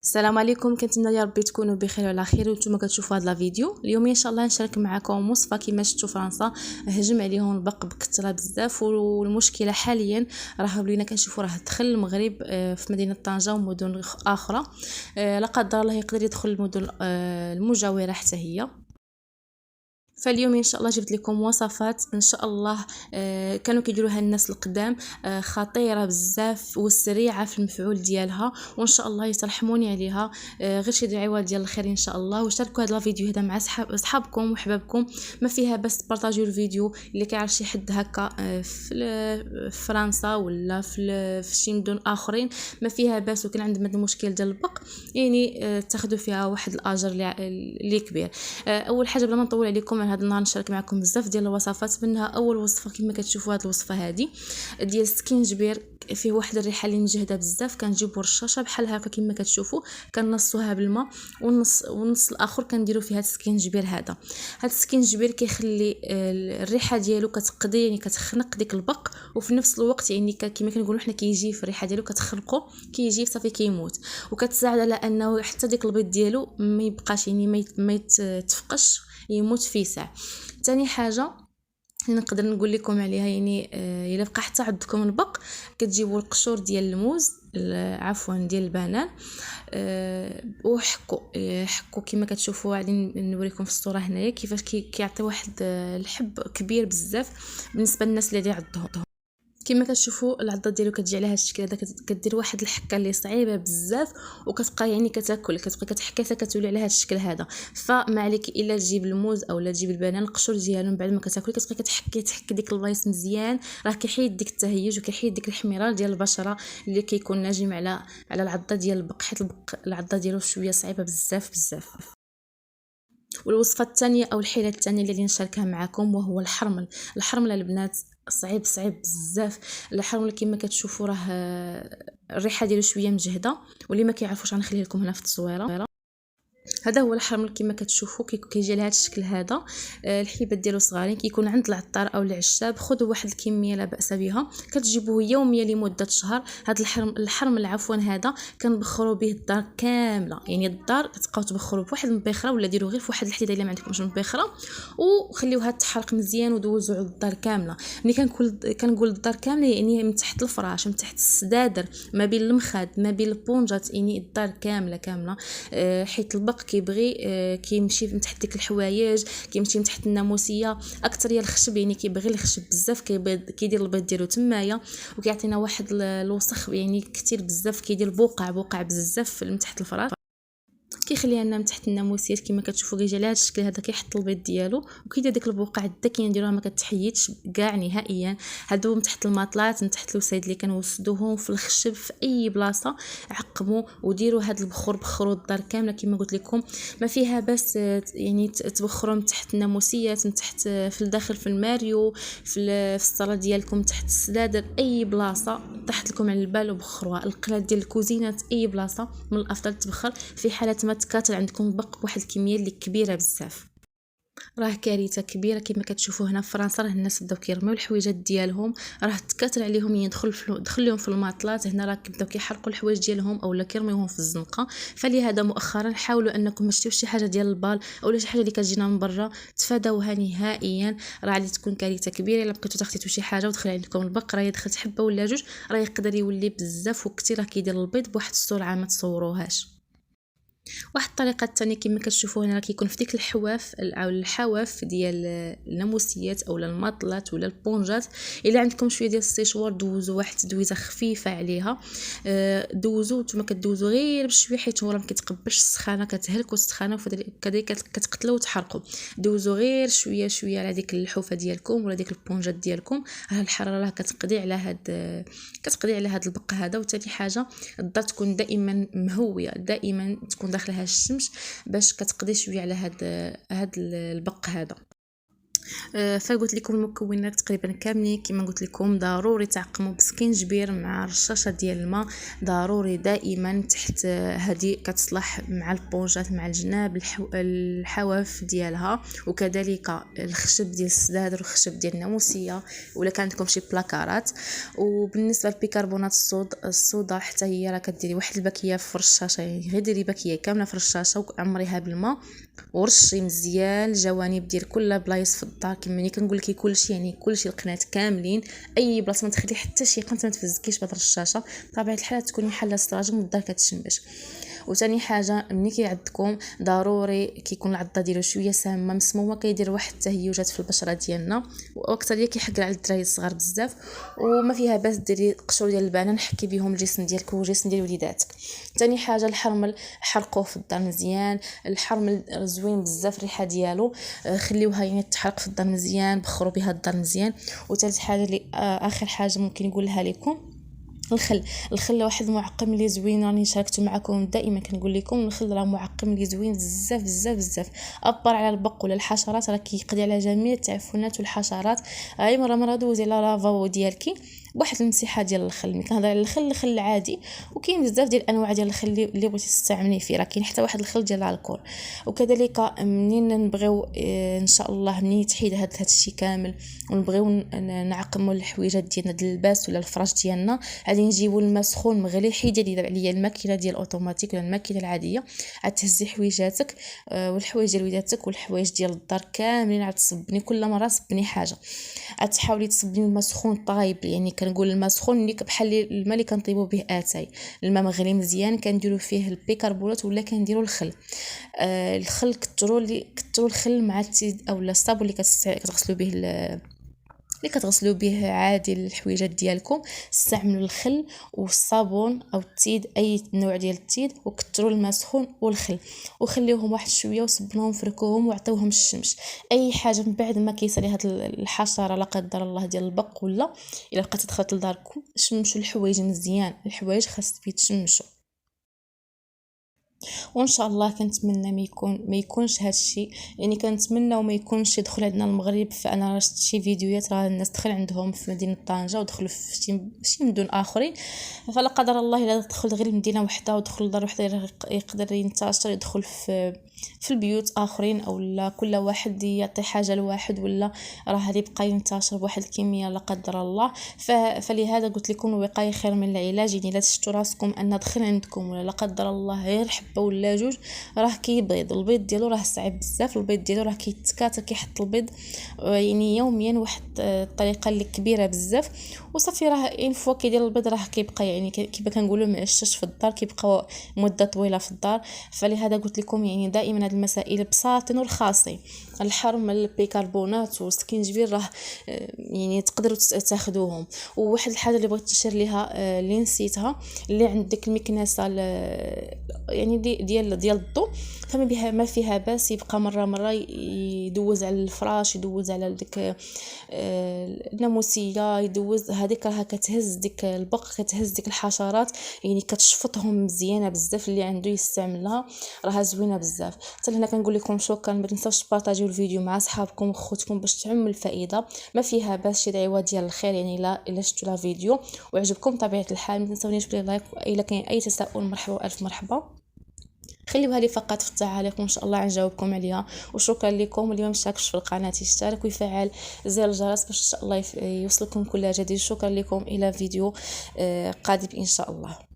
السلام عليكم، كنتمنى يا ربي تكونوا بخير وعلى خير وانتم كتشوفوا هذا الفيديو. اليوم ان شاء الله نشارك معكم وصفه. كما شفتوا فرنسا هجم عليهم البق بكثره بزاف، والمشكله حاليا راه ولينا كنشوفوا راه دخل المغرب في مدينه طنجه ومدن اخرى. لا قدر الله يقدر يدخل المدن المجاوره حتى هي. فاليوم ان شاء الله جبت لكم وصفات ان شاء الله كانوا كيديروها الناس القدام، خطيره بزاف وسريعه في المفعول ديالها، وان شاء الله يترحموني عليها. غير شي دعوه ديال الخير ان شاء الله، وشاركوا هذا الفيديو هذا مع صحابكم وحبابكم. ما فيها بس بارطاجيو الفيديو اللي كيعرف شي حد هكا في فرنسا ولا في شي مدن اخرين، ما فيها بس وكان عندهم هذا المشكل ديال البق، يعني تاخذوا فيها واحد الاجر اللي كبير. اول حاجه بلا ما نطول عليكم هذا النهار نشارك معكم بزاف ديال الوصفات. منها اول وصفه كما كتشوفوا هذه الوصفه هذه ديال السكينجبير، فيه واحد الريحه اللي مجهده بزاف. كنجيبوا رشاشه بحال هكا كما كتشوفوا، كنصوها بالماء، والنص الاخر كنديروا فيها السكينجبير. هذا السكينجبير كيخلي الريحه ديالو كتقضي، يعني كتخنق ديك البق، وفي نفس الوقت يعني كما كنقولوا حنا كيجي في الريحه ديالو كتخنقو، كيجي صافي كيموت، وكتساعد على انه حتى ديك البيض ديالو ما يبقاش يعني ما يتفقش، يموت في ساعه. ثاني حاجه نقدر نقول لكم عليها، يعني الا بقى حتى عندكم البق كتجيبوا القشور ديال الموز، عفوا ديال البنان، وحكوا كما كتشوفوا. غادي نوريكم في الصوره هنايا كيفاش كيعطي واحد الحب كبير بزاف بالنسبه للناس اللي عندهم. كما كتشوفوا العضه ديالو كتجي على هذا الشكل هذا، كدير واحد الحكه اللي صعيبه بزاف، وكتبقى يعني كتاكل، كتبقى كتحكي حتى كتولي على هذا الشكل هذا. فما عليك الا تجيب الموز او لا تجيب البنان، القشور ديالهم بعد ما كتاكل كتبقى كتحكي ديك البلايص مزيان، راه كيحيد ديك التهيج وكيحيد ديك الاحمرار ديال البشره اللي كيكون ناجم على العضه ديال البق، حيت العضه ديالو شويه صعيبه بزاف بزاف. والوصفه الثانيه او الحيله الثانيه اللي نشاركها معكم وهو الحرمله البنات. صعيب بزاف الحرمله، كما كتشوفوا راه الريحه ديالو شويه مجهده، واللي ما كيعرفوش غنخليه لكم هنا في التصويره. هذا هو الحرمل كما كتشوفوا، كيجي على هذا الشكل هذا. الحبات ديالو صغارين، كيكون عند العطار او العشاب. خذوا واحد الكميه لا باس بها، كتجيبوه يوميا لمده شهر. هذا الحرمل عفوا هذا كنبخروا به الدار كامله، يعني الدار كتبقاو تبخروا بواحد المبخره، ولا ديروا غير في واحد الحديده الا ما عندكمش مبخره، وخليوها تحرق مزيان ودوزوا على الدار كامله. ملي كنقول الدار كامله يعني من تحت الفراش، من تحت السدادر، ما بين المخاد، ما بين البونجات، يعني الدار كامله. حيت البق كيبغي كيمشي من تحت ديك الحوايج، كيمشي من تحت الناموسيه اكثر يا الخشب، يعني كيبغي الخشب بزاف، كيدير البيض ديالو تمايا، وكيعطينا واحد الوسخ يعني كثير بزاف، كيدير بقع بزاف من تحت الفراش، كيخليها لنا من تحت الناموسيات. كما كتشوفوا كيجي على هذا الشكل هذا، كيحط البيض ديالو وكيدير ديك البقع الداكيه نديروها ما كتحيدش كاع نهائيا. هادو من تحت الماطلات، من تحت الوسيد اللي كنوسدوهم في الخشب في اي بلاصه، عقموا وديروا هاد البخور، بخروا الدار كامله كما قلت لكم. ما فيها بس يعني تبخروا من تحت الناموسيات، من تحت في الداخل في الماريو، في الصاله ديالكم، تحت السدادر، اي بلاصه تحت لكم على البال وبخروها. القلال ديال الكوزينات اي بلاصه من الافضل تبخر، في حاله ما تكاثر عندكم بق بواحد الكميه اللي كبيره بزاف. راه كارثه كبيره كما كتشوفوا هنا في فرنسا، راه الناس بداو كيرميو الحويجات ديالهم، راه تكاثر عليهم يدخل لهم في الماطلات هنا، راه كيبداو كيحرقوا الحوايج ديالهم اولا كيرميوهم في الزنقه. فلهذا مؤخرا حاولوا انكم ما تشريوش شي حاجه ديال البال اولا شي حاجه اللي كتجينا من برا، تفاداوها نهائيا. راه غادي تكون كارثه كبيره الا بقيتوا تخديتوا شي حاجه ودخل عندكم البق، راه دخلت حبه ولا جوج راه يقدر يولي بزاف وكثير، راه كيدير البيض بواحد السرعه ما تصوروهاش. واحد الطريقه الثانيه كما كتشوفوا هنا، كيكون في ديك الحواف او الحواف ديال الناموسيات اولا الماطلات ولا البونجات، الا عندكم شويه ديال السيشوار دوزوا واحد تدويزه خفيفه عليها، دوزوا نتوما كدوزوا غير بشويه، حيت هو راه ما كيتقبلش السخانه، كتهلكوا السخانه وكذلك كتقتلوا وتحرقوا. دوزوا غير شويه على ديك الحوفه ديالكم ولا ديك البونجات ديالكم، راه الحراره راه كتقضي على هاد البق هذا. وثاني حاجه الدار تكون دائما مهويه، دائما تكون داخلها الشمس باش كتقضي شويه على هاد البق هذا. فقلت لكم المكونات تقريبا كاملين. كما قلت لكم ضروري تعقموا بسكينجبير مع رشاشه ديال الماء، ضروري دائما تحت هذه كتصلح مع البونجات مع الجناب الحواف ديالها، وكذلك الخشب ديال السداد والخشب ديال الناموسيه ولا كان عندكم شي بلاكارات. وبالنسبه للبيكربونات الصودا حتى هي راه كديري واحد الباكيه في الرشاشه، يعني غير ديري باكيه كامله في الرشاشه وعمريها بالماء ورشي مزيان الجوانب ديال كل بلايص في الدار. كما ملي كنقول لك كلشي يعني كلشي القنات كاملين، اي بلاصه ما تخلي حتى شي قنت ما تفزكيش بهاد الرشاشه، بطبيعه الحال تكوني حاله السراجم والدار كتشمش. وثاني حاجه ملي كيعضكم ضروري كيكون العضه ديالو شويه سامه مسمومه، كيدير واحد التهيجات في البشره ديالنا، واكثر كيحقر على الدراري الصغار بزاف. وما فيها باس ديري قشور ديال البنان حكي بهم الجسم ديالك والجسم ديال وليداتك. ثاني حاجه الحرمل حرقوه في الدار مزيان، الحرمل زوين بزاف الريحه ديالو، خليوها يعني تحرق في الدار مزيان، بخروا بها الدار مزيان. وثالث حاجه اللي اخر حاجه ممكن نقولها لكم الخل واحد المعقم اللي زوين، راني شاركته معكم دائما كنقول لكم الخل راه معقم اللي زوين بزاف بزاف بزاف، ابر على البق ولا الحشرات راه كيقضي على جميع التعفنات والحشرات. غير مره دوزي على لافاو ديالك واحد المسيحه ديال الخل. ملي كنهضر على الخل العادي، وكاين بزاف ديال الانواع ديال الخل اللي بغيتي تستعملي فيه، راه كاين حتى واحد الخل ديال الكول. وكذلك منين نبغيو ان شاء الله منين تحيد هذا الشيء كامل ونبغيو نعقموا الحويجات ديالنا ديال اللباس ولا الفراش ديالنا، غادي نجيبوا الماء سخون مغلي، حيدي عليا الماكينه ديال الاوتوماتيك ولا الماكينه العاديه، عاد تهزي حويجاتك والحوايج ديال وليداتك والحوايج ديال الدار كاملين، عاد تصبني كل مره صبني حاجه، عاد تحاولي تصبني الماء سخون طايب. يعني كنقول الماء سخون اللي بحال الماء اللي كنطيبوا به اتاي، الماء مغلي مزيان كنديروا فيه البيكربونات ولا كنديروا الخل. الخل كثروا الخل مع التيد او الصابون اللي كتغسلوا به عادي الحويجات ديالكم. استعملوا الخل والصابون او التيد، اي نوع ديال التيد، وكثروا الماء سخون والخل وخليوهم واحد شويه وصبنوهم فركوهم وعطيوهم الشمس. اي حاجه من بعد ما كيصري هاد الحشره لا قدر الله ديال البق ولا الا بقات تدخل لداركم، شمشوا الحوايج مزيان، الحوايج خاص يتشمشوا. وان شاء الله كنتمنى ما يكونش هذا الشيء، يعني كنتمنى وما يكونش يدخل عندنا المغرب. فانا شفت شي فيديوهات راه الناس دخل عندهم في مدينه طنجه ودخلوا في شي مدن اخرين، فلا قدر الله الا دخل غير مدينه وحده ودخل دار وحده يقدر ينتشر يدخل في البيوت اخرين، او لا كل واحد يعطي حاجه لواحد، ولا راه هذه بقى ينتشر بواحد الكميه لا قدر الله. فلهذا قلت لكم الوقايه خير من العلاج. يعني الا شفتوا راسكم ان دخل عندكم ولا لا قدر الله غير حبه ولا جوج، راه كيبيض البيض ديالو راه صعيب بزاف، البيض ديالو راه كيتكاثر كيحط البيض يعني يوميا واحد الطريقه اللي كبيره بزاف، وصافي راه ان فوا كيدير البيض راه كيبقى يعني كيما كنقولوا معشش في الدار، كيبقى مده طويله في الدار. فلهذا قلت لكم يعني دائما هذه المسائل بساطين والخاصين، الحرم البيكربونات والسكينجبير راه يعني تقدروا تاخذوهم. وواحد الحاجه اللي بغيت نشير ليها اللي نسيتها، اللي عندك المكنسه يعني ديال الضو، ما فيها باس يبقى مره يدوز على الفراش، يدوز على ديك الناموسيه، يدوز هذيك راها كتهز ديك البق، كتهز ديك الحشرات، يعني كتشفطهم مزيانه بزاف. اللي عنده يستعملها راها زوينه بزاف. حتى هنا كنقول لكم شكرا، ما تنساوش تبارطاجيو الفيديو مع صحابكم وخوتكم باش تعم الفائده، ما فيها باس شي دعوه ديال الخير. يعني الا شفتوا لا فيديو وعجبكم بطبيعه الحال ما تنساونيش بلايك، والا كاين اي تساؤل مرحبا الف مرحبا، خليوها لي فقط في التعاليق وان شاء الله غنجاوبكم عليها. وشكرا لكم. اللي ما مشاركش في القناه يشترك ويفعل زر الجرس باش ان شاء الله يوصلكم كل جديد. شكرا لكم، الى فيديو قادم ان شاء الله.